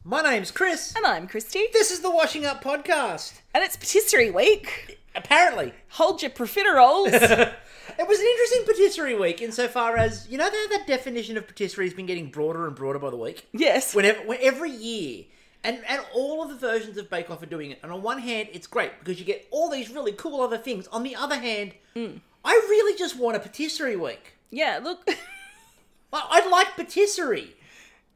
My name's Chris. And I'm Kristie. This is the Washing Up Podcast. And it's patisserie week. Apparently. Hold your profiteroles. It was an interesting patisserie week insofar as, you know, that definition of patisserie has been getting broader and broader by the week? Yes. Every year. And all of the versions of Bake Off are doing it. And on one hand, it's great because you get all these really cool other things. On the other hand, I really just want a patisserie week. Yeah, look. I'd like patisserie.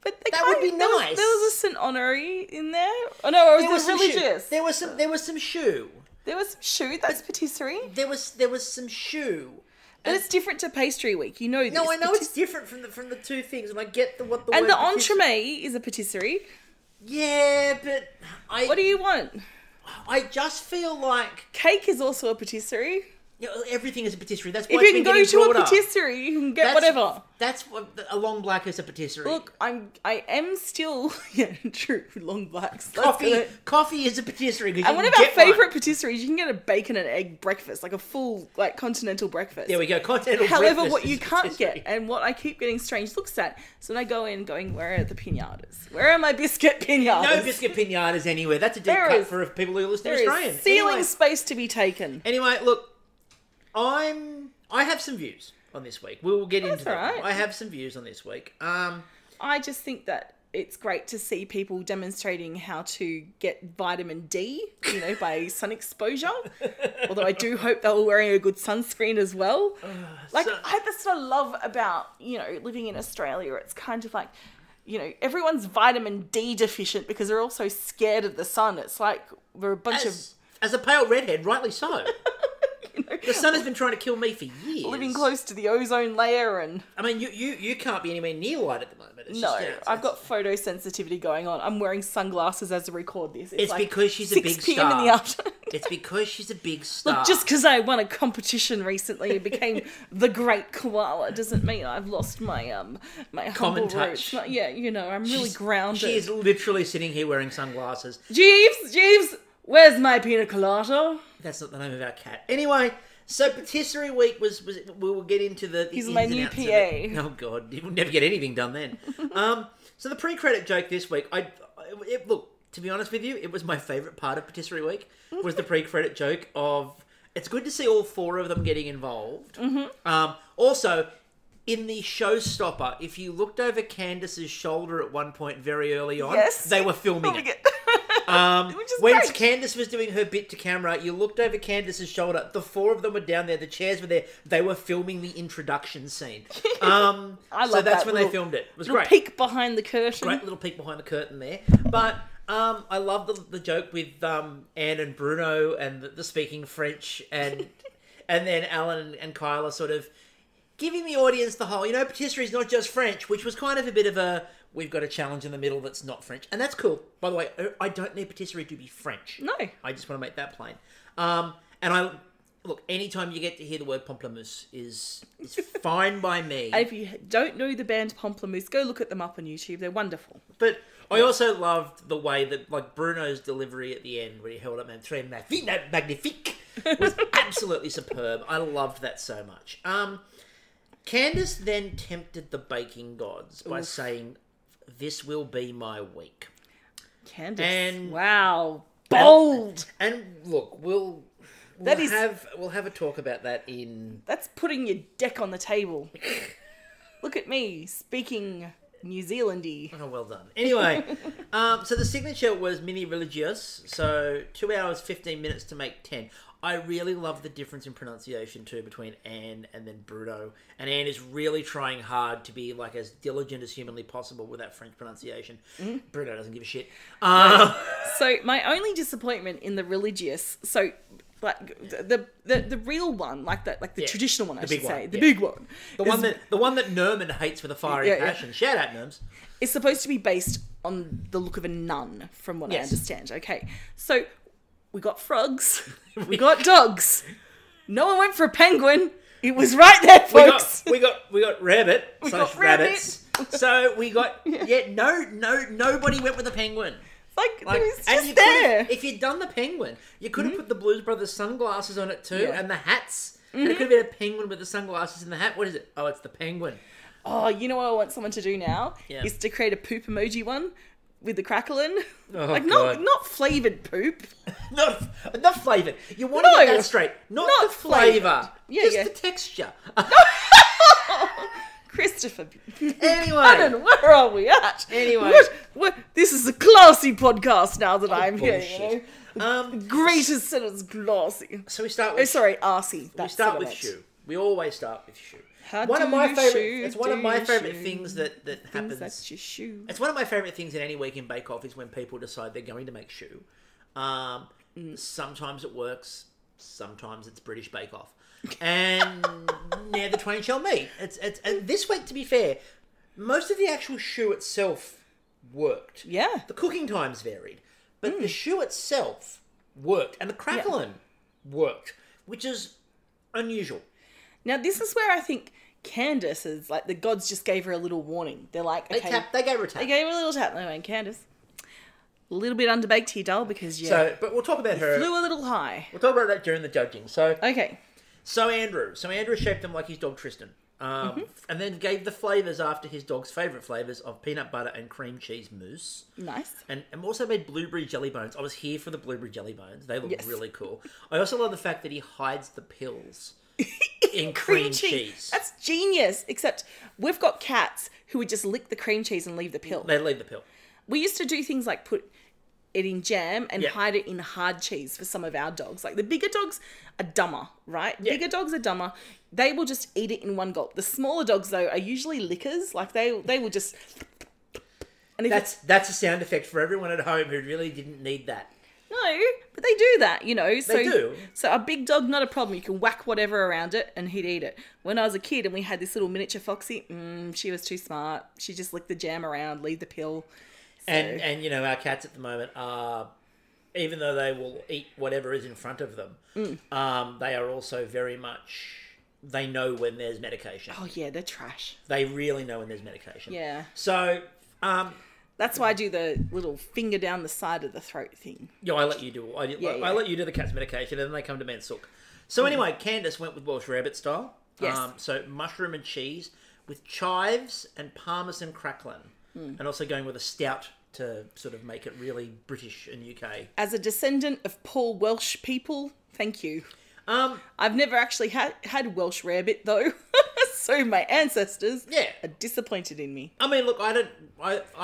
But that would be nice. There was a St. Honorary in there. Oh no, it was religious. There was some Choux. There was some Choux. That's patisserie. There was some Choux. But it's different to pastry week. You know this. No, I know it's different from the two things, and I get what the and word the entremet is a patisserie. Yeah, but what do you want? I just feel like cake is also a patisserie. Yeah, everything is a patisserie. That's why if you can go to a patisserie, you can get whatever. That's what a long black is a patisserie. Look, I am still true long blacks. Coffee is a patisserie. And one of our favourite patisseries, you can get a bacon and egg breakfast, like a full continental breakfast. There we go, continental breakfast. However, what you can't get, and what I keep getting strange looks at, so when I go in, where are the pinatas? Where are my biscuit pinatas? No biscuit pinatas anywhere. That's a deep cut for people who listen to Australian. Ceiling space to be taken. Anyway, look. I have some views on this week. We will get into that. Right. I have some views on this week. I just think that it's great to see people demonstrating how to get vitamin D, by sun exposure. Although I do hope they were wearing a good sunscreen as well. That's what I love about, living in Australia. It's kind of like, everyone's vitamin D deficient because they're all so scared of the sun. It's like we're a bunch of... As a pale redhead, rightly so. The sun has been trying to kill me for years. Living close to the ozone layer and... I mean, you can't be anywhere near light at the moment. I've got photosensitivity going on. I'm wearing sunglasses as I record this. It's because she's a big star. 6 p.m. in the afternoon. It's because she's a big star. Look, just because I won a competition recently and became the great koala doesn't mean I've lost my my humble roots. I'm really grounded. She is literally sitting here wearing sunglasses. Jeeves, where's my pina colada? That's not the name of our cat. Anyway, so patisserie week was we will get into the He's my new PA. Oh God, you will never get anything done then. So the pre-credit joke this week, look, to be honest with you, it was my favourite part of patisserie week, was the pre-credit joke of, it's good to see all four of them getting involved. Mm-hmm. Also, in the showstopper, if you looked over Candace's shoulder at one point very early on, they were filming it. When Candace was doing her bit to camera, you looked over Candace's shoulder. The four of them were down there. The chairs were there. They were filming the introduction scene. I love so that's when they filmed it. It was great. Peek behind the curtain. Great little peek behind the curtain there. But I love the joke with Anne and Bruno and the speaking French and then Alan and Kyle are sort of giving the audience the whole, patisserie is not just French, which was kind of a bit of a, we've got a challenge in the middle that's not French. And that's cool. By the way, I don't need patisserie to be French. No. I just want to make that plain. Look, anytime you get to hear the word pamplemousse is fine by me. And if you don't know the band Pamplemousse, go look at them up on YouTube. They're wonderful. But I also loved the way that, Bruno's delivery at the end, where he held up and très magnifique, was absolutely superb. I loved that so much. Candace then tempted the baking gods by saying, "This will be my week." Candace, wow, bold. And look, we'll have a talk about that in. That's putting your deck on the table. Look at me speaking New Zealandy. Oh, well done. Anyway, so the signature was mini religious. So 2 hours 15 minutes to make 10. I really love the difference in pronunciation too between Anne and then Bruno. And Anne is really trying hard to be as diligent as humanly possible with that French pronunciation. Mm-hmm. Bruno doesn't give a shit. So my only disappointment in the religious, the real one, the traditional one, I should say, the big one, the one that Nerman hates with a fiery passion. Shout out, Nerms. It's supposed to be based on the look of a nun, from what I understand. Okay, so. We got frogs. We got dogs. No one went for a penguin. It was right there, folks. We got rabbit / rabbits. So we got nobody went with the penguin. It was just there. If you'd done the penguin, you could have put the Blues Brothers sunglasses on it too, and the hats. And it could have been a penguin with the sunglasses and the hat. What is it? Oh, it's the penguin. Oh, you know what I want someone to do now? Yeah. Is to create a poop emoji one. with the crackling. Oh, like God. not flavoured poop. not flavoured. You want to get that straight. Not the flavour. Yeah, just yeah. the texture. Christopher. Anyway. Cannon, where are we at? Anyway. What? This is a classy podcast now that I'm here, bullshit. you know? Greatest sentence, classy. So we start with... Oh, sorry, arsey. We start with Choux. We always start with Choux. How One do of my you favorite. shoe? It's one of my Do favorite shoe? things that happens. That's your shoe. It's one of my favorite things in any week in Bake Off is when people decide they're going to make Choux. Sometimes it works. Sometimes it's British Bake Off, and near the twain shall meet. And this week, to be fair, most of the actual Choux itself worked. Yeah. The cooking times varied, but the Choux itself worked, and the crackling worked, which is unusual. Now, this is where I think Candace is, like, the gods just gave her a little warning. They're like, okay. They gave her a tap. They gave her a little tap. They went, Candace, a little bit underbaked here, doll, because you But we'll talk about her. flew a little high. We'll talk about that during the judging. Okay. So Andrew shaped them like his dog Tristan, and then gave the flavors after his dog's favorite flavors of peanut butter and cream cheese mousse. Nice. And also made blueberry jelly bones. I was here for the blueberry jelly bones. They look Yes. really cool. I also love the fact that he hides the pills in cream cheese. That's genius. Except we've got cats who would just lick the cream cheese and leave the pill. They leave the pill. We used to do things like put it in jam and Yep. hide it in hard cheese for some of our dogs. Like the bigger dogs are dumber, right? Yeah. Bigger dogs are dumber. They will just eat it in one gulp. The smaller dogs though are usually lickers. Like they will just. And if That's a sound effect for everyone at home who really didn't need that. No, but they do that, you know. So, They do. So a big dog, not a problem. You can whack whatever around it and he'd eat it. When I was a kid and we had this little miniature foxy, she was too smart. She just licked the jam around, leave the pill. So, And you know, our cats at the moment are, even though they will eat whatever is in front of them, they are also very much, they know when there's medication. oh yeah, they're trash. They really know when there's medication. Yeah. So, That's why I do the little finger down the side of the throat thing. yeah, I let you do. I let you do the cat's medication, and then they come to me and sook. So anyway, Candace went with Welsh rabbit style. Yes. So mushroom and cheese with chives and parmesan crackling, and also going with a stout to sort of make it really British and UK. As a descendant of poor Welsh people, thank you. I've never actually had Welsh rarebit though, so my ancestors are disappointed in me. I mean, look, I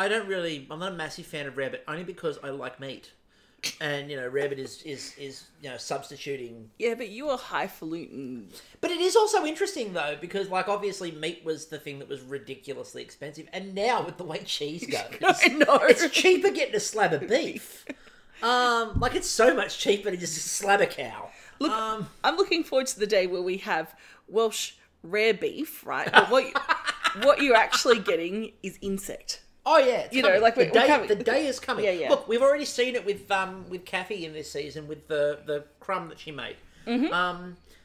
don't really, I'm not a massive fan of rabbit, only because I like meat, and you know, rabbit is you know, substituting. Yeah, but you are highfalutin. But it is also interesting though, because like obviously meat was the thing that was ridiculously expensive, and now with the way cheese goes, I know. it's cheaper getting a slab of beef. Like it's so much cheaper to just slab a cow. Look, I'm looking forward to the day where we have Welsh rare beef, right? But what you're actually getting is insect. Oh yeah, it's You coming. know, like the we're coming. the day is coming. Yeah, yeah. Look, we've already seen it with Kathy in this season with the crumb that she made.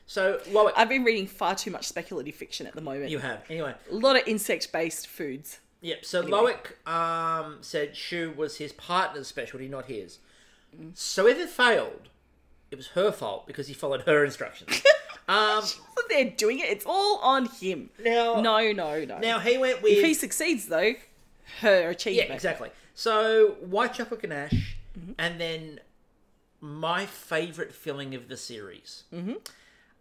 So Loic, I've been reading far too much speculative fiction at the moment. you have anyway. A lot of insect-based foods. Yep. So Loic said Choux was his partner's specialty, not his. So if it failed, it was her fault because he followed her instructions. They're doing it. It's all on him. Now, No. Now he went with. If he succeeds, though, her achievement. Yeah, exactly. So white chocolate ganache, and then my favourite filling of the series.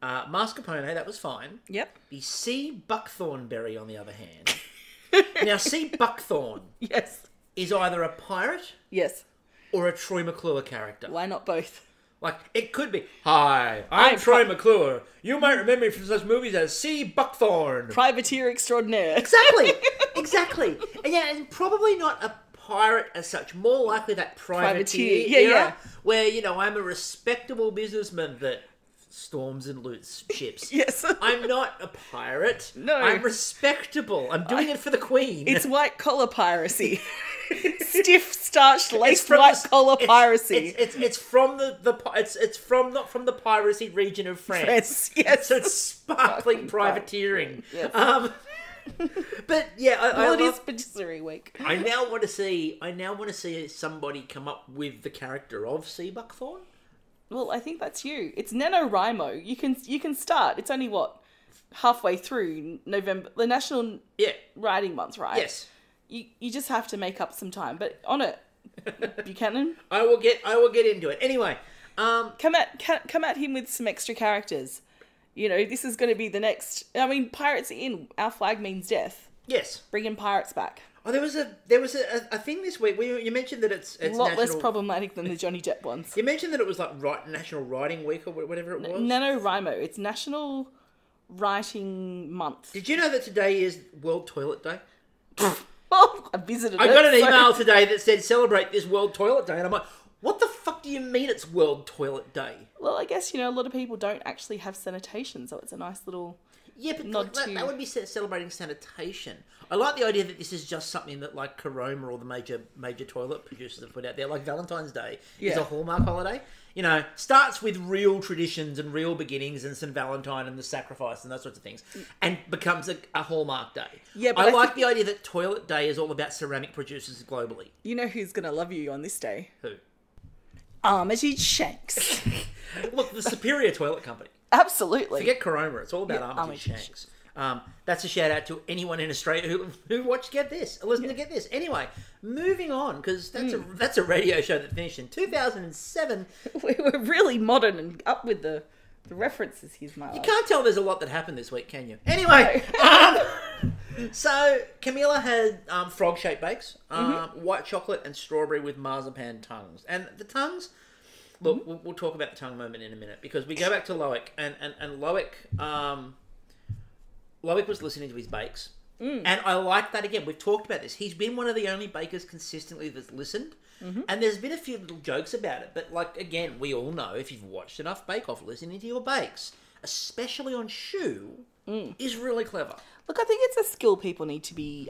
Mascarpone, that was fine. Yep. The Sea Buckthorn berry, on the other hand. Now, Sea Buckthorn Yes. is either a pirate Yes. or a Troy McClure character. Why not both? Like, it could be, hi, I'm Troy McClure. You might remember me from such movies as Sea Buckthorn. Privateer extraordinaire. Exactly. And yeah, and probably not a pirate as such. More likely that privateer Yeah, era, yeah. where, you know, I'm a respectable businessman that storms and loots ships. Yes. I'm not a pirate. No. I'm respectable. I'm doing it for the Queen. It's white collar piracy. Stiff, starched, laced from white the- collar piracy. It's from it's from not from the piracy region of France. Yes. So it's sparkling privateering. Yes. But yeah, Well, I it is love, patisserie week. I now want to see somebody come up with the character of Sea Buckthorn. Well, I think that's you. It's NaNoWriMo. You can start. It's only halfway through November, the National Yeah. Writing Month, right? Yes. you just have to make up some time. But on it, Buchanan. I will get into it. Anyway, come at him with some extra characters. You know, this is going to be the next. I mean, pirates are in. Our flag means death. Yes. Bringing pirates back. Oh, there was a thing this week. You mentioned that it's a lot national... less problematic than the Johnny Depp ones. You mentioned that it was like National Writing Week or whatever it was. NaNoWriMo. It's National Writing Month. Did you know that today is World Toilet Day? Well, I visited. I got an email today that said celebrate this World Toilet Day, and I'm like, what the fuck do you mean it's World Toilet Day? Well, I guess, a lot of people don't actually have sanitation, so it's a nice little nod to... that would be celebrating sanitation. I like the idea that this is just something that like Caroma or the major toilet producers have put out there, like Valentine's Day is a Hallmark holiday. Starts with real traditions and real beginnings and St. Valentine and the sacrifice and those sorts of things, and becomes a Hallmark day. Yeah, but I like the idea that Toilet Day is all about ceramic producers globally. You know who's going to love you on this day? Who? Armitage Shanks. Look, the superior toilet company. Absolutely. Forget Caroma, it's all about Armitage Shanks. That's a shout out to anyone in Australia who watched Get This, or listened to Get This. Anyway, moving on, because that's a radio show that finished in 2007. We were really modern and up with the references here, Mark. You can't tell there's a lot that happened this week, can you? Anyway, so Camilla had frog-shaped bakes, white chocolate and strawberry with marzipan tongues. And the tongues... Look, we'll talk about the tongue moment in a minute, because we go back to Loic, and Loic... Loic was listening to his bakes. And I like that again. We've talked about this. He's been one of the only bakers consistently that's listened. And there's been a few little jokes about it. But, like, again, we all know, if you've watched enough Bake Off, listening to your bakes, especially on Choux, is really clever. Look, I think it's a skill people need to be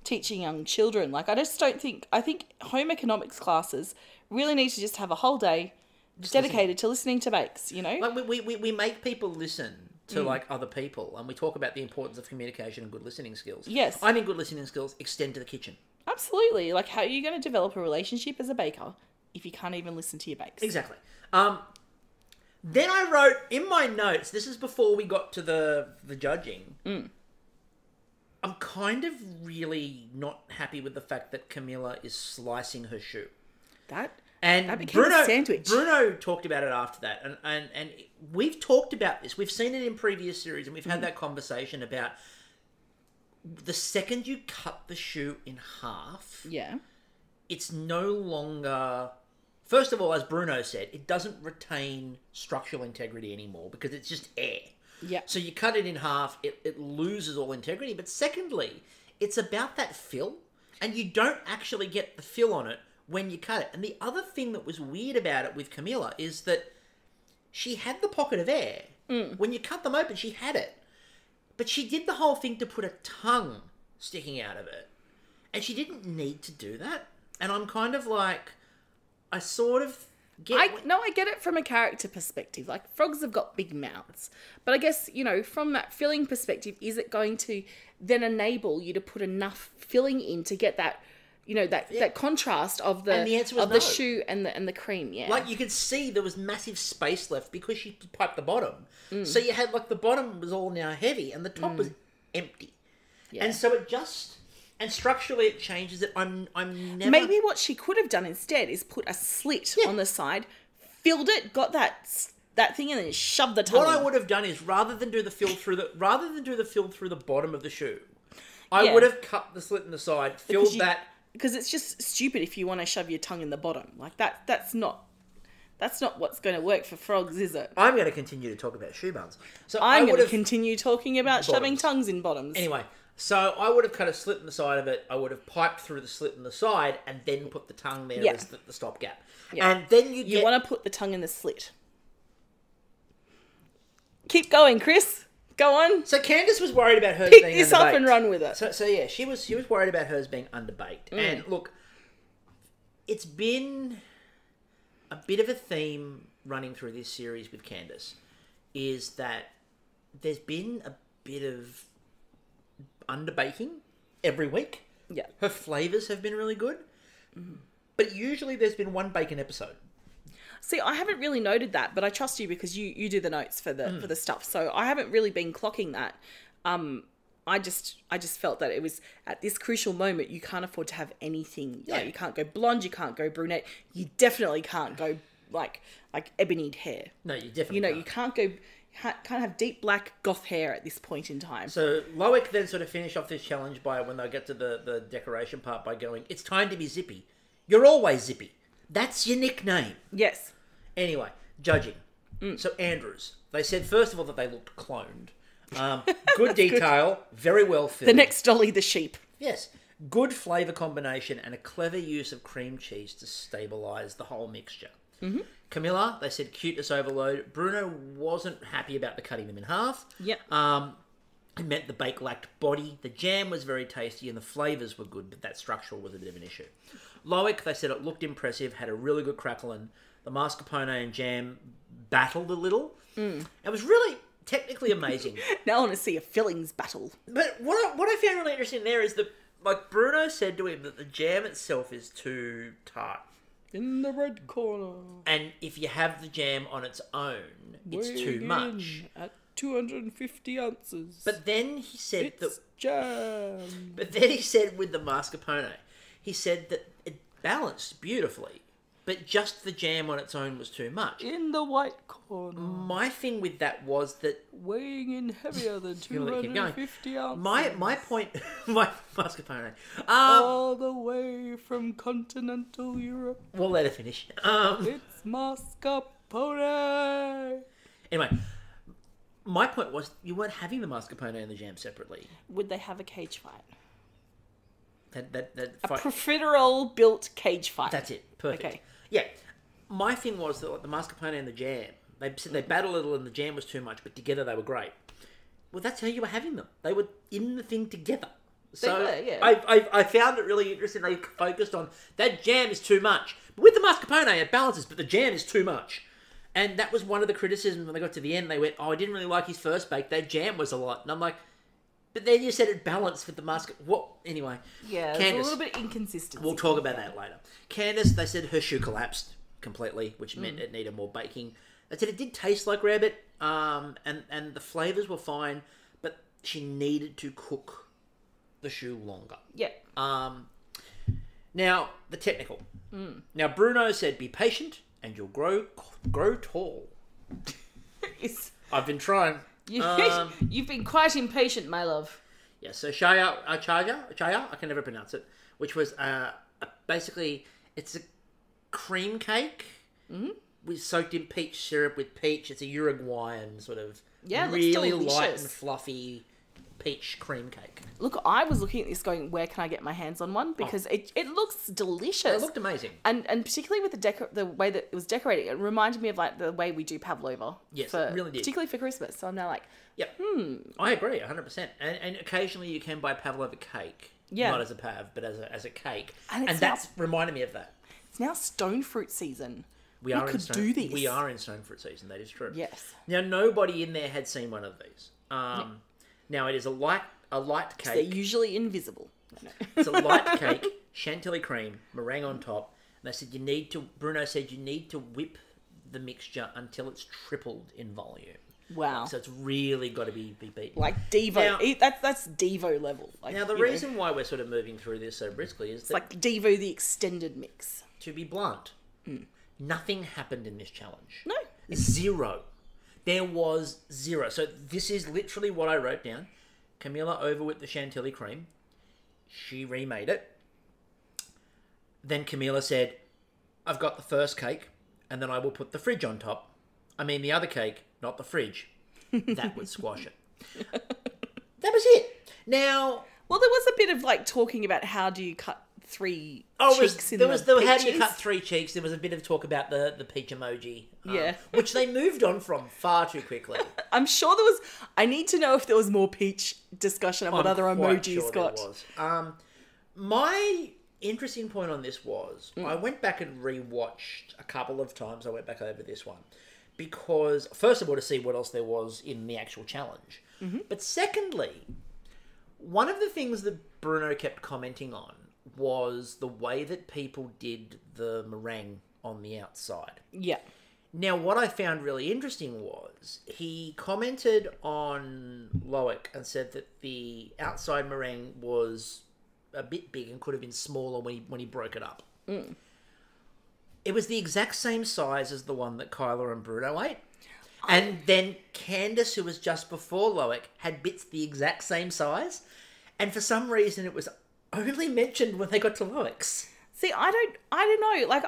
teaching young children. Like, I think home economics classes really need to just have a whole day dedicated to listening to bakes, Like, we make people listen to like other people, and we talk about the importance of communication and good listening skills. Yes. I think good listening skills extend to the kitchen. Absolutely. Like, how are you going to develop a relationship as a baker if you can't even listen to your bakes? Exactly. Then I wrote in my notes, this is before we got to the judging, I'm kind of really not happy with the fact that Camilla is slicing her shoe. That became a sandwich. Bruno talked about it after that, and we've talked about this. We've seen it in previous series, and we've had that conversation about the second you cut the shoe in half, it's no longer... First of all, as Bruno said, it doesn't retain structural integrity anymore because it's just air. Yeah. So you cut it in half, it loses all integrity. But secondly, it's about that fill, and you don't actually get the fill on it when you cut it. And the other thing that was weird about it with Camilla is that she had the pocket of air. When you cut them open, she had it. But she did the whole thing to put a tongue sticking out of it. And she didn't need to do that. And I'm kind of like... I sort of get... I get it from a character perspective. Like, frogs have got big mouths. But I guess, from that filling perspective, is it going to then enable you to put enough filling in to get that, that contrast of the shoe and the cream, Like, you could see there was massive space left because she piped the bottom. So you had, like, the bottom was all now heavy and the top was empty. Yeah. And so it just... And structurally, it changes it. I'm never... Maybe what she could have done instead is put a slit on the side, filled it, got that thing, and then shoved the tongue. What I would have done is, rather than do the fill through the bottom of the shoe, I would have cut the slit in the side, filled that. Because it's just stupid if you want to shove your tongue in the bottom. Like that's not what's going to work for frogs, is it? I'm going to continue to talk about shoe buns. So I'm going to continue talking about shoving tongues in bottoms. Anyway. So I would have cut a slit in the side of it. I would have piped through the slit in the side and then put the tongue there as the stopgap. Yeah. And then you want to put the tongue in the slit. Keep going, Chris. Go on. So Candace was worried about hers being underbaked. Pick this up and run with it. So yeah, she was worried about hers being underbaked. And look, it's been a bit of a theme running through this series with Candace, is that there's been a bit of underbaking every week. Yeah. Her flavours have been really good. But usually there's been one bacon episode. See, I haven't really noted that, but I trust you because you do the notes for the stuff. So I haven't really been clocking that. I just felt that it was at this crucial moment, you can't afford to have anything. Yeah. You can't go blonde, you can't go brunette, you definitely can't go like ebony hair. No, you definitely You know, can't. you can't go, can't have deep black goth hair at this point in time. So Loic then sort of finished off this challenge by, when they get to the decoration part, by going, "It's time to be zippy. You're always zippy. That's your nickname." Yes. Anyway, judging. So Andrews, they said first of all that they looked cloned. Good detail, very well filled. The next Dolly the sheep. Yes. Good flavour combination and a clever use of cream cheese to stabilise the whole mixture. Mm-hmm. Camilla, they said cuteness overload. Bruno wasn't happy about the cutting them in half. Yep. It meant the bake lacked body. The jam was very tasty and the flavours were good, but that structural was a bit of an issue. Loic, they said it looked impressive, had a really good crackle, and the mascarpone and jam battled a little. It was really technically amazing. Now I want to see a fillings battle. But what I found really interesting there is that, like, Bruno said to him that the jam itself is too tart. In the red corner. And if you have the jam on its own, it's too much. At 250 ounces. But then he said it's jam. But then he said with the mascarpone, he said that it balanced beautifully, but just the jam on its own was too much. In the white corner. My thing with that was that Weighing in heavier than Keep going. 250 ounces. my point, my mascarpone. All the way from continental Europe. We'll let it finish. It's mascarpone. Anyway, my point was you weren't having the mascarpone and the jam separately. Would they have a cage fight? That A fight. profiterole built cage fight. That's it. Perfect. Okay. Yeah. My thing was that, like, the mascarpone and the jam, they said they battled a little and the jam was too much, but together they were great. Well, that's how you were having them. They were in the thing together. So were, yeah. I found it really interesting. They focused on that jam is too much. But with the mascarpone, it balances, but the jam is too much. And that was one of the criticisms when they got to the end. They went, "Oh, I didn't really like his first bake. That jam was a lot." And I'm like, but then you said it balanced with the mascarpone. What? Anyway. Yeah, Candace, there's a little bit inconsistent. we'll talk about that later. Candace, they said her shoe collapsed completely, which meant it needed more baking. They said it did taste like rabbit, and the flavours were fine, but she needed to cook the shoe longer. Yeah. Now, the technical. Now, Bruno said, "Be patient and you'll grow tall." I've been trying. You've been quite impatient, my love. Yeah, so Chaya, I can never pronounce it, which was basically, it's a cream cake with soaked in peach syrup with peach. It's a Uruguayan sort of really light and fluffy peach cream cake. Look, I was looking at this going, where can I get my hands on one? Because it looks delicious. It looked amazing. And particularly with the way that it was decorating, it reminded me of like the way we do pavlova. Yes, it really did. Particularly for Christmas. So I'm now like, Yep. I agree, 100%. And occasionally you can buy pavlova cake. Yeah. Not as a pav, but as a cake. And And that's reminded me of that. it's now stone fruit season. We could do this. We are in stone fruit season, that is true. Yes. Now, nobody in there had seen one of these. Now, it is a light cake. They're usually invisible. It's a light cake, chantilly cream, meringue on top. And they said Bruno said you need to whip the mixture until it's tripled in volume. Wow. So it's really got to be beaten. Like Devo. Now- That's Devo level. Like, Now, the you know, reason why we're sort of moving through this so briskly is it's that, like Devo the extended mix. to be blunt, nothing happened in this challenge. No. Zero. There was zero. So this is literally what I wrote down. Camilla overwhipped the chantilly cream. She remade it. Then Camilla said, "I've got the first cake, and then I will put the fridge on top. I mean the other cake, not the fridge." That would squash it. That was it. Now... Well, there was a bit of like talking about how do you cut three cheeks in there the was how do you peaches. cut three cheeks? There was a bit of talk about the peach emoji. Yeah. Which they moved on from far too quickly. I'm sure there was. I need to know if there was more peach discussion of what other I'm quite emojis sure got. there was. My interesting point on this was I went back and rewatched a couple of times. I went back over this one because, first of all, to see what else there was in the actual challenge. But secondly, one of the things that Bruno kept commenting on was the way that people did the meringue on the outside. Yeah. Now, what I found really interesting was he commented on Loic and said that the outside meringue was a bit big and could have been smaller when he broke it up. It was the exact same size as the one that Kyla and Bruno ate. And then Candace, who was just before Loic, had bits the exact same size. And for some reason, it was only mentioned when they got to Loic's. See, I don't know. Like,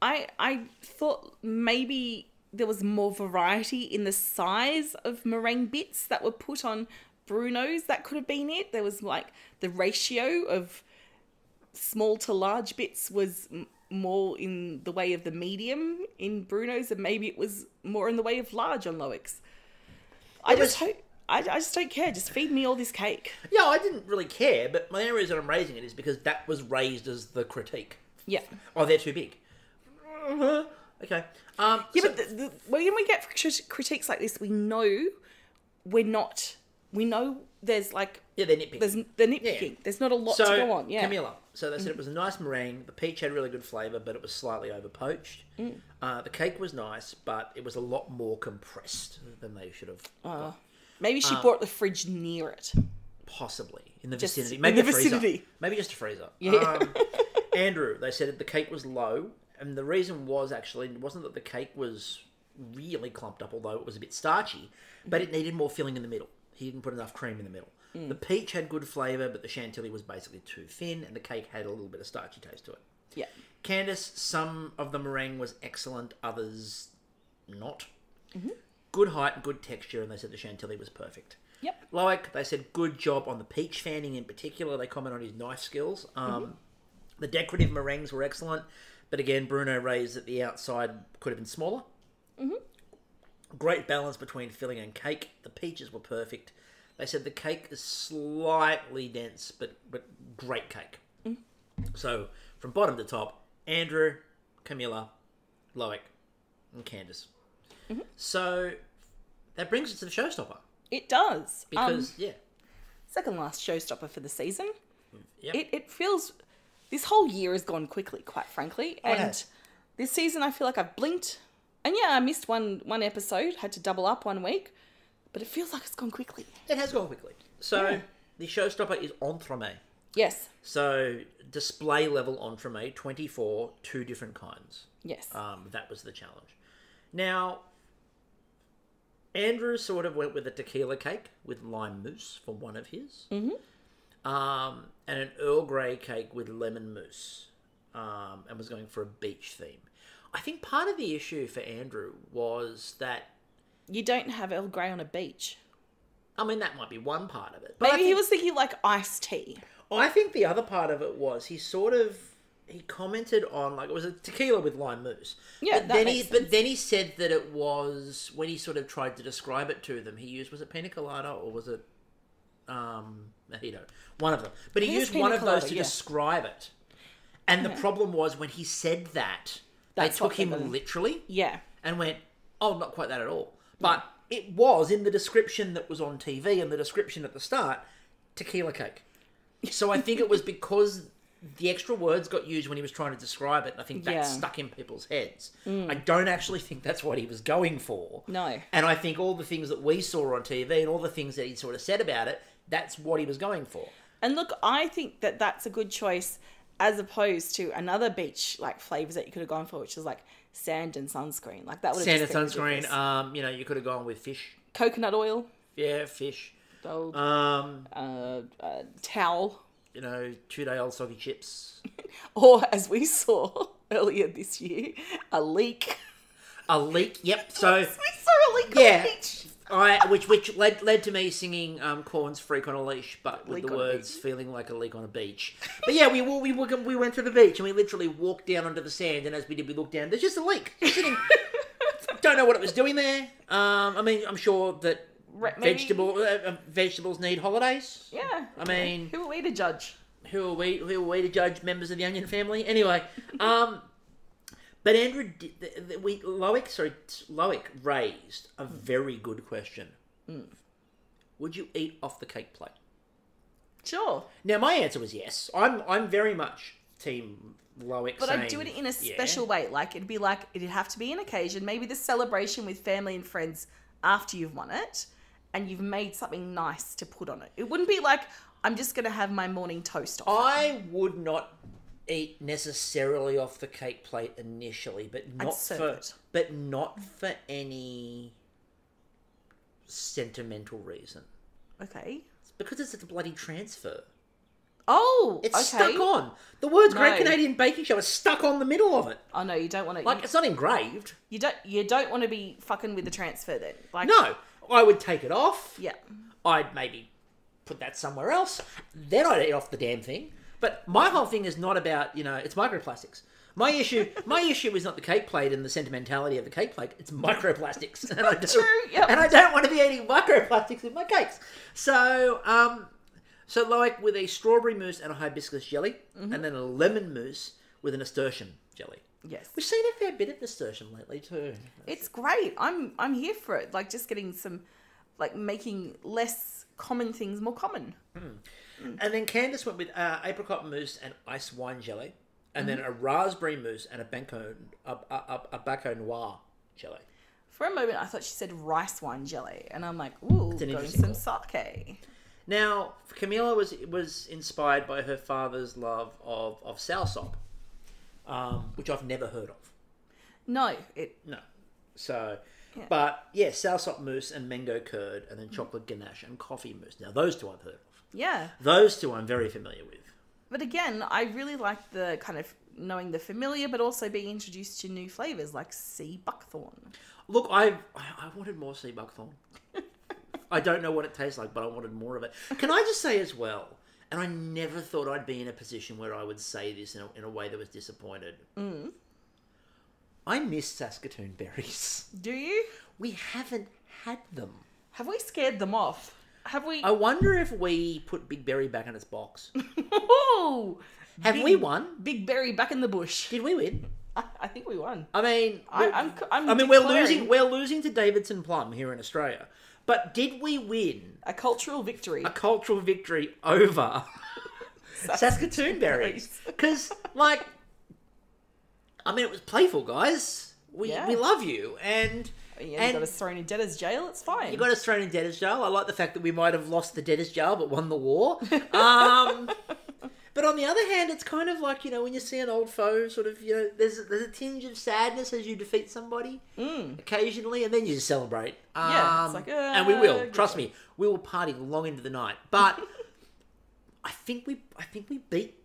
I thought maybe there was more variety in the size of meringue bits that were put on Bruno's. That could have been it. There was, like, the ratio of small to large bits was more in the way of the medium in Bruno's, and maybe it was more in the way of large on Loic's. I just don't care. Just feed me all this cake. Yeah, I didn't really care, but my only reason I'm raising it is because that was raised as the critique. Yeah. Oh, they're too big. Okay. Yeah, but when we get critiques like this, we know we know there's like... Yeah, they're nitpicking. They're nitpicking. Yeah. There's not a lot to go on. Yeah. Camilla. So they said it was a nice meringue. The peach had really good flavour, but it was slightly over-poached. The cake was nice, but it was a lot more compressed than they should have. Maybe she brought the fridge near it. Possibly. In the vicinity. Maybe a freezer. Maybe just a freezer. Yeah. Andrew, they said the cake was low, and the reason was actually, it wasn't that the cake was really clumped up, although it was a bit starchy, but it needed more filling in the middle. He didn't put enough cream in the middle. The peach had good flavour, but the chantilly was basically too thin, and the cake had a little bit of starchy taste to it. Yeah. Candace, some of the meringue was excellent, others not. Good height and good texture, and they said the chantilly was perfect. Yep. Loic, they said good job on the peach fanning in particular. They comment on his knife skills. The decorative meringues were excellent, but again, Bruno raised that the outside could have been smaller. Great balance between filling and cake. The peaches were perfect. They said the cake is slightly dense, but great cake. So, from bottom to top, Andrew, Camilla, Loic, and Candace. So, that brings us to the showstopper. It does. Because, second last showstopper for the season. Yep. It feels... This whole year has gone quickly, quite frankly. And this season, I feel like I've blinked. And yeah, I missed one episode. Had to double up 1 week. But it feels like it's gone quickly. It has gone quickly. So, the showstopper is entremet. Yes. So, display level entremet, 24, 2 different kinds. Yes. That was the challenge. Now, Andrew sort of went with a tequila cake with lime mousse for one of his. And an Earl Grey cake with lemon mousse. And was going for a beach theme. I think part of the issue for Andrew was that... You don't have Earl Grey on a beach. I mean, that might be one part of it. But Maybe he was thinking like iced tea. I think the other part of it was he commented on, like, it was a tequila with lime mousse. Yeah, but then he said that it was, when he sort of tried to describe it to them, he used, was it pina colada or was it mojito? One of them. But he used one of those to describe it. And the problem was when he said that, they took him literally. Yeah. And went, oh, not quite that at all. But it was in the description that was on TV and the description at the start, tequila cake. So I think it was because the extra words got used when he was trying to describe it, and I think that stuck in people's heads. I don't actually think that's what he was going for. No. And I think all the things that we saw on TV and all the things that he sort of said about it, that's what he was going for. And look, I think that that's a good choice as opposed to another beach like flavors that you could have gone for, which is like sand and sunscreen. Like that would have sand and sunscreen. You could have gone with fish, coconut oil. Yeah, fish. Gold. Towel. 2-day-old soggy chips. Or as we saw earlier this year, a leak. A leak. Yep. So we saw a leak on the beach. Which led to me singing Corn's "Freak on a Leash," but with the words "feeling like a leak on a beach." But yeah, we went to the beach and we literally walked down onto the sand, and as we did, we looked down. There's just a leak. Just sitting. Don't know what it was doing there. I mean, I'm sure that vegetables need holidays. Yeah. I mean, who are we to judge? Who are we to judge members of the Onion family? Anyway, but Andrew, Loic raised a very good question. Would you eat off the cake plate? Sure. Now, my answer was yes. I'm very much Team Loic. But I'd do it in a special way. Like, it'd have to be an occasion, maybe the celebration with family and friends after you've won it, and you've made something nice to put on it. It wouldn't be like, I'm just going to have my morning toast off I would not eat necessarily off the cake plate initially, but not for any sentimental reason. Okay. It's because it's a bloody transfer. Oh, it's stuck on. The words Great Canadian Baking Show is stuck on the middle of it. Oh no, you don't want to. Like, it's not engraved. You don't want to be fucking with the transfer then. Like, no, I would take it off. Yeah. I'd maybe put that somewhere else. Then I'd eat off the damn thing. But my whole thing is not about, it's microplastics. My issue is not the cake plate and the sentimentality of the cake plate. It's microplastics, and I don't want to be eating microplastics in my cakes. So, like with a strawberry mousse and a hibiscus jelly, and then a lemon mousse with a nasturtium jelly. Yes, we've seen a fair bit of nasturtium lately too. It's great. I'm here for it. Like, just getting some, like, making less common things more common. And then Candice went with apricot mousse and ice wine jelly, and then a raspberry mousse and a Baco Noir jelly. For a moment, I thought she said rice wine jelly, and I'm like, ooh, going some sake. Now, Camilla was inspired by her father's love of soursop, which I've never heard of. No. So, yeah. But yeah, soursop mousse and mango curd, and then chocolate ganache and coffee mousse. Now, those two I've heard of. Yeah. Those two I'm very familiar with. But again, I really like the kind of knowing the familiar, but also being introduced to new flavours like Sea Buckthorn. Look, I wanted more Sea Buckthorn. I don't know what it tastes like, but I wanted more of it. Can I just say as well, and I never thought I'd be in a position where I would say this in a way that was disappointed. I miss Saskatoon berries. Do you? We haven't had them. Have we scared them off? Have we? I wonder if we put Big Berry back in its box. Have we won? Big Berry back in the bush. Did we win? I think we won. I mean, we're losing to Davidson Plum here in Australia. But did we win? A cultural victory. A cultural victory over Saskatoon berries. Because, like, I mean, it was playful, guys. We love you, and you got us thrown in debtor's jail. It's fine. You got us thrown in debtor's jail. I like the fact that we might have lost the debtor's jail but won the war. But on the other hand, it's kind of like, when you see an old foe, sort of, there's a tinge of sadness as you defeat somebody occasionally, and then you just celebrate. It's like, and we will. Trust me, we will party long into the night. But I think we beat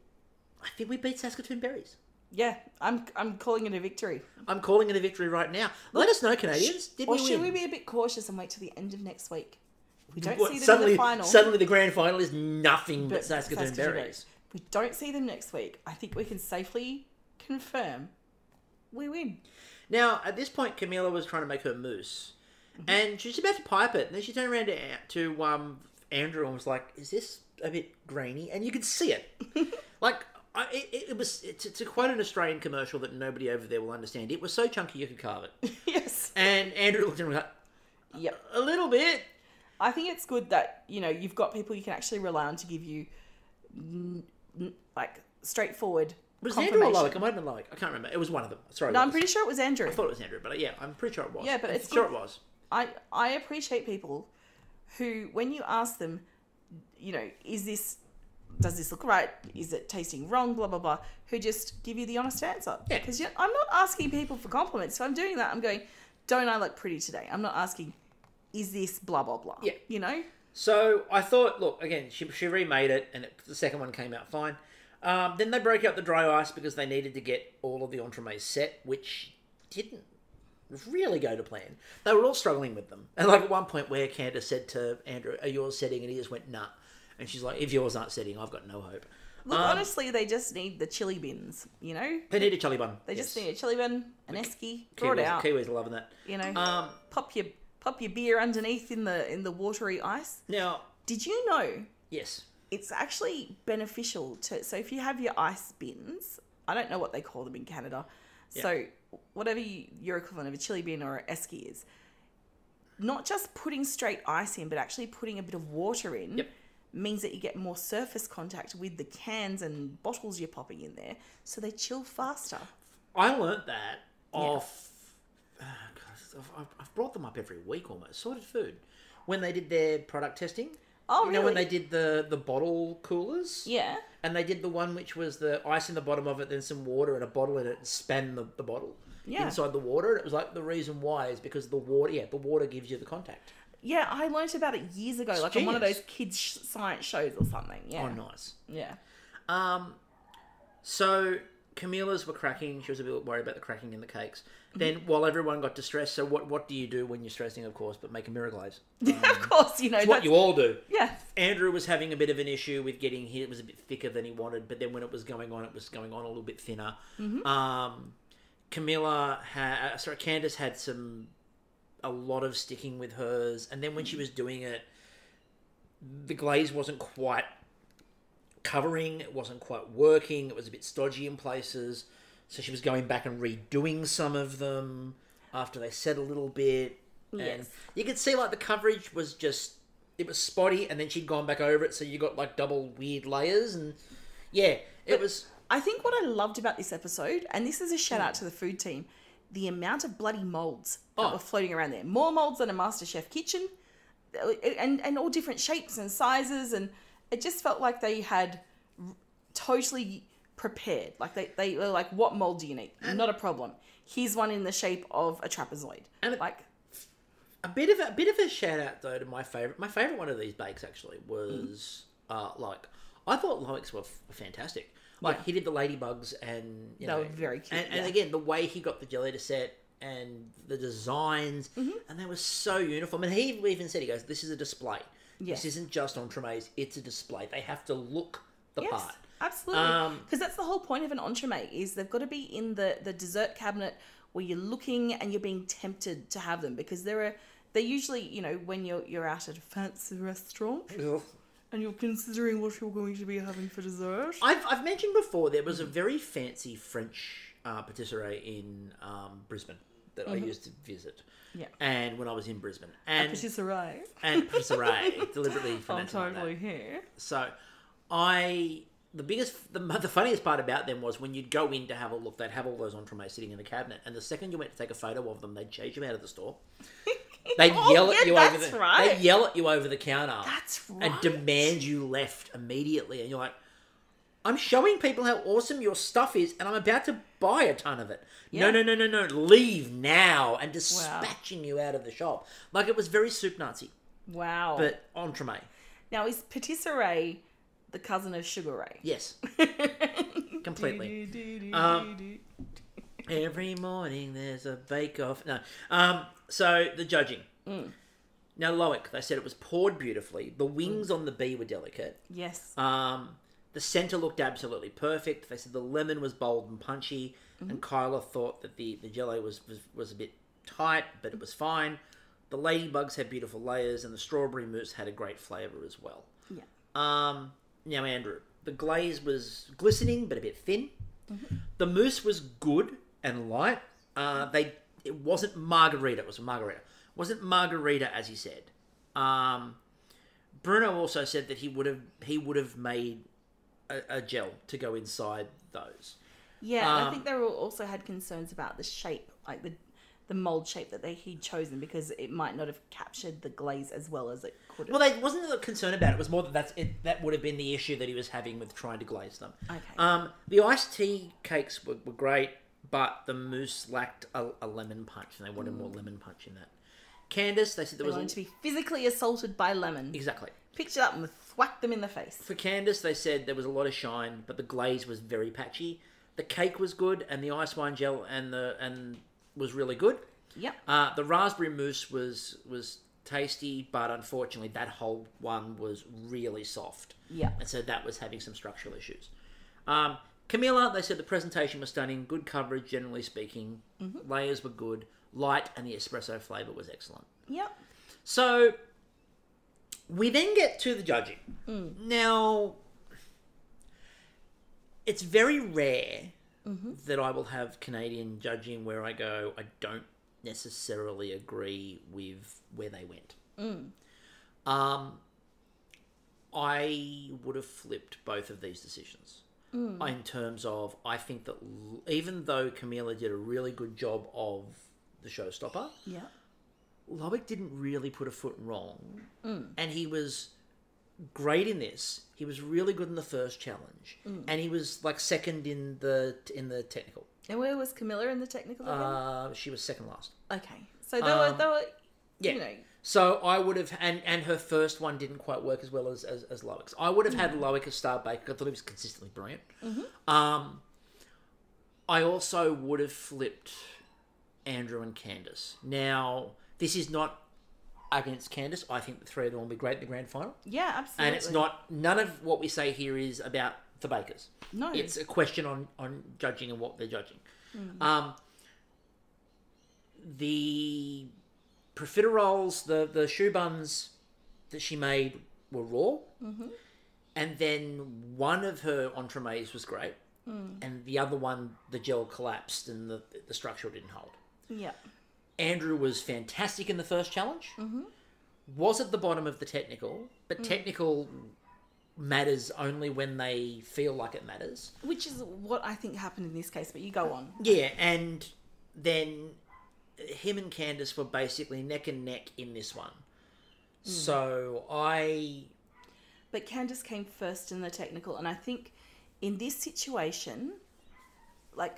Saskatoon berries. Yeah, I'm calling it a victory. I'm calling it a victory right now. Let us know, Canadians. Did we win? Or should we be a bit cautious and wait till the end of next week? We don't see them in the final. Suddenly the grand final is nothing but Saskatoon berries. We don't see them next week. I think we can safely confirm we win. Now, at this point, Camilla was trying to make her mousse. And she was about to pipe it. And then she turned around to Andrew and was like, is this a bit grainy? And you could see it. Like, it was, to quote an Australian commercial that nobody over there will understand, it was so chunky you could carve it. Yes. And Andrew looked at him and was like, a little bit. I think it's good that, you've got people you can actually rely on to give you, like, straightforward was Andrew or Loic? It might have been Loic. I can't remember. It was one of them. Sorry. No, I'm pretty sure it was Andrew. I thought it was Andrew, but yeah, I'm pretty sure it was. Yeah, but it's sure it was. I appreciate people who, when you ask them, does this look right? Is it tasting wrong? Blah, blah, blah. Who just give you the honest answer. Yeah. Because I'm not asking people for compliments. If I'm doing that, I'm going, don't I look pretty today? I'm not asking, is this blah, blah, blah. Yeah. So I thought, look, again, she remade it, and the second one came out fine. Then they broke out the dry ice because they needed to get all of the entremets set, which didn't really go to plan. They were all struggling with them. And like at one point where Candace said to Andrew, are yours setting? And he just went, nah. And she's like, if yours aren't setting, I've got no hope. Look, honestly, they just need the chili bins, They need a chili bun. They just need a chili bin, an esky, throw it out. Kiwis are loving that. Pop your beer underneath in the watery ice. Now, did you know? Yes. It's actually beneficial so if you have your ice bins, I don't know what they call them in Canada. Yeah. So whatever your equivalent of a chili bin or an esky is, not just putting straight ice in, but actually putting a bit of water in. Yep. means that you get more surface contact with the cans and bottles you're popping in there, so they chill faster. I learnt that off... I've brought them up every week almost. Sorted Food. When they did their product testing. Oh, really? You know when they did the bottle coolers? Yeah. And they did the one which was the ice in the bottom of it, then some water and a bottle in it, and span the bottle inside the water. And it was like, the reason why is because the water gives you the contact. Yeah, I learnt about it years ago, like on one of those kids' science shows or something. Yeah. Oh, nice. Yeah. So Camilla's were cracking. She was a bit worried about the cracking in the cakes. Then, while everyone got distressed, so what do you do when you're stressing, of course, but make a mirror glaze? Of course, It's what you all do. Yeah. Andrew was having a bit of an issue with getting hit. It was a bit thicker than he wanted, but then when it was going on a little bit thinner. Candace had a lot of sticking with hers, and then when she was doing it, the glaze wasn't quite covering, it wasn't quite working, it was a bit stodgy in places, so she was going back and redoing some of them after they set a little bit. Yes. And you could see like the coverage was just, it was spotty, and then she'd gone back over it, so you got like double weird layers, and was... I think what I loved about this episode, and this is a shout out to the food team, the amount of bloody moulds that were floating around there. More moulds than a MasterChef kitchen, and all different shapes and sizes, and it just felt like they had totally prepared. Like they were like, what mold do you need? Not a problem. Here's one in the shape of a trapezoid. And like a bit of a shout out though to my favorite. My favorite one of these bakes actually was I thought Loic's were fantastic. Like he did the ladybugs, and they were very cute. And again, the way he got the jelly to set and the designs, and they were so uniform. And he even said, he goes, "This is a display. This isn't just entremets, it's a display. They have to look the part." Absolutely. Because that's the whole point of an entremet, is they've got to be in the dessert cabinet where you're looking and you're being tempted to have them, because they're usually, when you're out at a fancy restaurant and you're considering what you're going to be having for dessert. I've mentioned before there was a very fancy French patisserie in Brisbane that I used to visit. Yeah. And when I was in Brisbane. And patisserie. And patisserie. Deliberately pronounced I'm totally like that. here. So the funniest part about them was when you'd go in to have a look, they'd have all those entremets sitting in the cabinet, and the second you went to take a photo of them, they'd chase you out of the store. They'd yell at you over They'd yell at you over the counter. That's right. And demand you left immediately. And you're like, I'm showing people how awesome your stuff is, and I'm about to buy a ton of it. Yeah. No. Leave now. And dispatching you out of the shop. Like, it was very soup Nazi. Wow. But entremet. Now, is patisserie the cousin of Sugar Ray? Yes. Completely. Every morning there's a bake-off. No. So, the judging. Now, Loic, they said it was poured beautifully. The wings on the bee were delicate. Yes. The centre looked absolutely perfect. They said the lemon was bold and punchy. And Kyla thought that the jello was a bit tight, but it was fine. The ladybugs had beautiful layers, and the strawberry mousse had a great flavour as well. Yeah. Now, Andrew, the glaze was glistening, but a bit thin. The mousse was good and light. It wasn't margarita. It was margarita. It wasn't margarita, as he said. Bruno also said that he would have made a gel to go inside those. Yeah, I think they also had concerns about the shape, like the mold shape that he'd chosen, because it might not have captured the glaze as well as it could have. Well, they wasn't a concern about it. It was more that would have been the issue that he was having with trying to glaze them. Okay. The iced tea cakes were great, but the mousse lacked a lemon punch, and they wanted more lemon punch in that. Candace, they said there was going to be physically assaulted by lemon. Exactly. Picked it up and thwacked them in the face. For Candace, they said there was a lot of shine, but the glaze was very patchy. The cake was good, and the ice wine gel and was really good. Yep. The raspberry mousse was tasty, but unfortunately that whole one was really soft. Yeah. And so that was having some structural issues. Camilla, they said the presentation was stunning, good coverage generally speaking, layers were good, light, and the espresso flavour was excellent. Yep. So we then get to the judging. Now, it's very rare that I will have Canadian judging where I go, I don't necessarily agree with where they went. I would have flipped both of these decisions. In terms of, I think that even though Camilla did a really good job of the showstopper, Loic didn't really put a foot wrong. And he was great in this. He was really good in the first challenge. And he was like second in the technical. And where was Camilla in the technical again? She was second last. Okay. So they were yeah. you know. So I would have, and her first one didn't quite work as well as Loic's. I would have had Loic as Star Baker. I thought he was consistently brilliant. I also would have flipped Andrew and Candace. Now, this is not against Candace. I think the three of them will be great in the grand final. Yeah, absolutely. And it's not, none of what we say here is about the Bakers. No. It's a question on judging and what they're judging. The profiteroles, the shoe buns that she made were raw. And then one of her entremets was great. And the other one, the gel collapsed and the structure didn't hold. Yeah. Andrew was fantastic in the first challenge. Was at the bottom of the technical, but technical matters only when they feel like it matters. Which is what I think happened in this case, but you go on. Yeah, and then him and Candace were basically neck and neck in this one. So But Candace came first in the technical, and I think in this situation, like,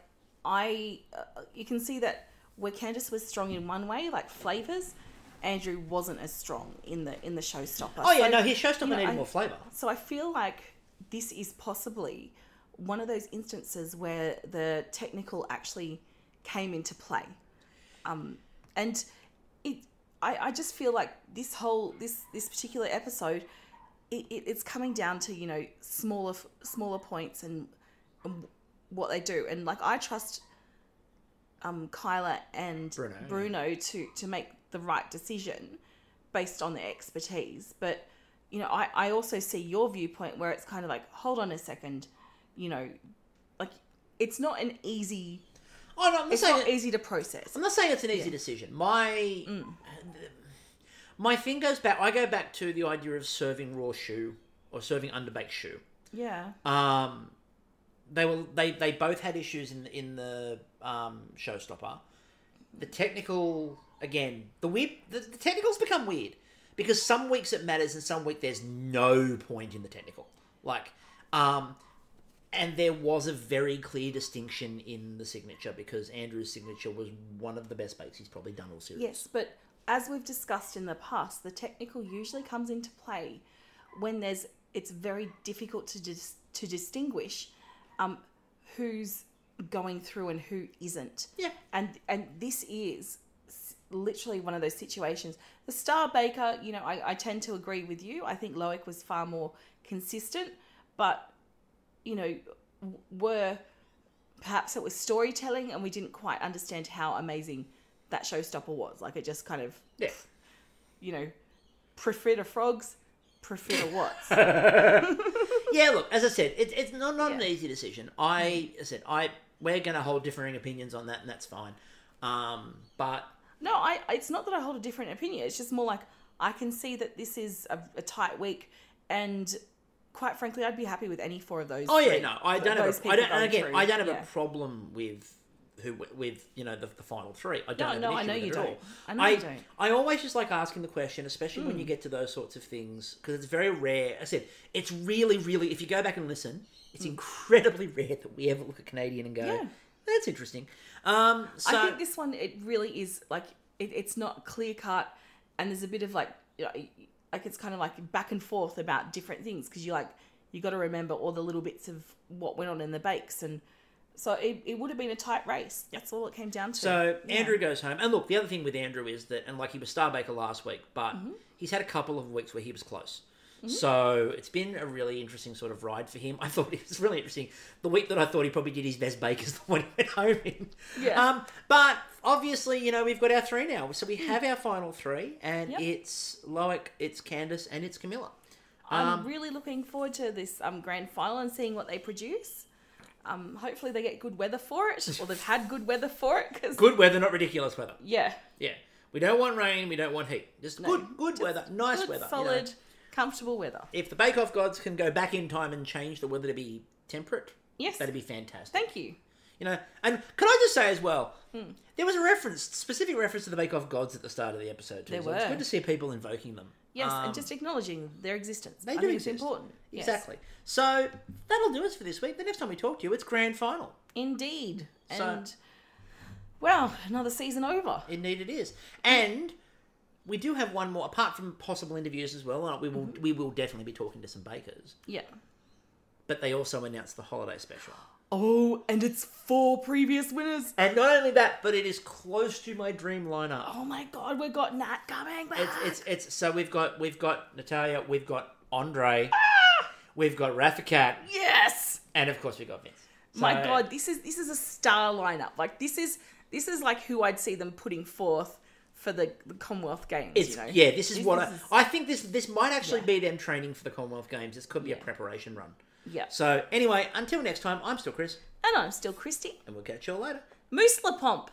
you can see that where Candace was strong in one way, like flavours, Andrew wasn't as strong in the showstopper. Oh yeah, so, no, his showstopper needed more flavour. So I feel like this is possibly one of those instances where the technical actually came into play. And I just feel like this particular episode, it's coming down to, you know, smaller points and what they do. And like, I trust Kyla and Bruno to make the right decision based on their expertise. But, you know, I also see your viewpoint where it's kind of like, hold on a second, you know, like, it's not an easy... Oh, no, it's not easy to process. I'm not saying it's an easy decision. My thing goes back... I go back to the idea of serving raw shoe or serving underbaked shoe. Yeah. They both had issues in the showstopper. The technical, again, the technicals become weird because some weeks it matters and some week there's no point in the technical. Like, and there was a very clear distinction in the signature because Andrew's signature was one of the best bakes he's probably done all series. Yes, but as we've discussed in the past, the technical usually comes into play when it's very difficult to distinguish who's going through and who isn't. Yeah. And this is literally one of those situations. The Star Baker, you know, I tend to agree with you. I think Loic was far more consistent, but, you know, perhaps it was storytelling and we didn't quite understand how amazing that showstopper was. Like, it just kind of, you know, prefer frogs, prefer what's. Yeah, look, as I said, it's not an easy decision. We're going to hold differing opinions on that, and that's fine. But no, it's not that I hold a different opinion. It's just more like I can see that this is a tight week, and quite frankly, I'd be happy with any four of those. Oh yeah, no, I don't have a problem with you know the final three. I don't. No, have an I know issue you with it don't. at all. I know you don't. I always just like asking the question, especially when you get to those sorts of things, because it's very rare. I said it's really, really. If you go back and listen, it's incredibly rare that we ever look at Canadian and go, "That's interesting." I think this one, it really is like it's not clear cut, and there's a bit of like, you know, like it's kind of like back and forth about different things because you got to remember all the little bits of what went on in the bakes, and so it would have been a tight race. That's all it came down to. So Andrew goes home, and look, the other thing with Andrew is that, and like he was Star Baker last week, but he's had a couple of weeks where he was close. So it's been a really interesting sort of ride for him. I thought it was really interesting. The week that I thought he probably did his best bake is the one he went home in. Yeah. But obviously, you know, we've got our three now. So we have our final three, and it's Loic, it's Candace, and it's Camilla. I'm really looking forward to this grand final and seeing what they produce. Hopefully they get good weather for it, or they've had good weather for it. Cause... Good weather, not ridiculous weather. Yeah. Yeah. We don't want rain, we don't want heat. Just good weather, nice good, weather. Solid, comfortable weather. If the Bake Off gods can go back in time and change the weather to be temperate, Yes. that'd be fantastic. Thank you. You know, and can I just say as well, there was a specific reference to the Bake Off gods at the start of the episode too. There so it's were. good to see people invoking them. Yes, and just acknowledging their existence. They I do think exist. it's important. Yes. Exactly. So that'll do us for this week. The next time we talk to you, it's grand final. Indeed. So- And, well, another season over. Indeed, it is. And we do have one more, apart from possible interviews as well. We will definitely be talking to some bakers. Yeah. But they also announced the holiday special. Oh, and it's 4 previous winners. And not only that, but it is close to my dream lineup. Oh my God, we've got Nat coming back. It's so we've got Natalia, we've got Andre, we've got Rafikat, Yes. and of course we've got Vince. My So- God, this is a star lineup. Like this is like who I'd see them putting forth for the Commonwealth Games. It's, you know? yeah, this is what is- I think. This might actually be them training for the Commonwealth Games. This could be a preparation run. Yeah. So anyway, until next time, I'm still Chris, And I'm still Kristie. and we'll catch you all later. Mooselepomp.